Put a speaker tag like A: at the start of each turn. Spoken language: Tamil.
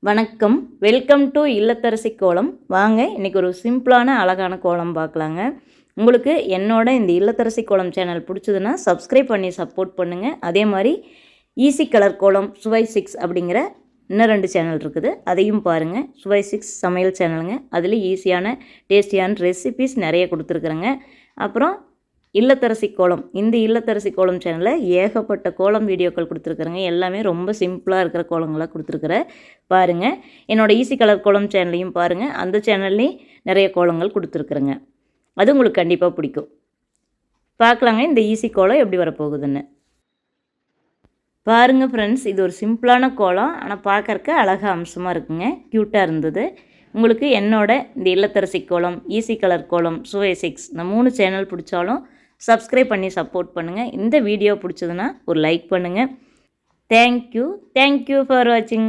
A: வணக்கம், வெல்கம் டு இல்லத்தரசி கோலம். வாங்க இன்றைக்கி ஒரு சிம்பிளான அழகான கோலம் பார்க்கலாங்க. உங்களுக்கு என்னோட இந்த இல்லத்தரசி கோலம் சேனல் பிடிச்சதுன்னா சப்ஸ்கிரைப் பண்ணி சப்போர்ட் பண்ணுங்கள். அதே மாதிரி ஈஸி கலர் கோலம் சுவை 6 அப்படிங்கிற இன்னும் 2 சேனல் இருக்குது, அதையும் பாருங்கள். சுவை 6 சமையல் சேனலுங்க. அதில் ஈஸியான டேஸ்டியான ரெசிபீஸ் நிறைய கொடுத்துருக்குறேங்க. அப்புறம் இல்லத்தரசி கோலம், இந்த இல்லத்தரசி கோலம் சேனலில் ஏகப்பட்ட கோலம் வீடியோக்கள் கொடுத்துருக்குறேங்க. எல்லாமே ரொம்ப சிம்பிளாக இருக்கிற கோலங்களாக கொடுத்துருக்குறேன். பாருங்கள், என்னோடய ஈஸி கலர் கோலம் சேனலையும் பாருங்கள். அந்த சேனல்லையும் நிறைய கோலங்கள் கொடுத்துருக்குறேங்க. அது உங்களுக்கு கண்டிப்பாக பிடிக்கும். பார்க்கலாங்க இந்த ஈஸி கோலம் எப்படி வரப்போகுதுன்னு. பாருங்கள் ஃப்ரெண்ட்ஸ், இது ஒரு சிம்பிளான கோலம், ஆனால் பார்க்குறக்கு அழகாக அம்சமாக இருக்குங்க. க்யூட்டாக இருந்தது. உங்களுக்கு என்னோட இந்த இல்லத்தரசி கோலம், ஈஸி கலர் கோலம், சுவை 6 இந்த 3 சேனல் பிடிச்சாலும் சப்ஸ்கிரைப் பண்ணி சப்போர்ட் பண்ணுங்கள். இந்த வீடியோ பிடிச்சதுன்னா ஒரு லைக் பண்ணுங்கள். தேங்க்யூ ஃபார் வாட்சிங்.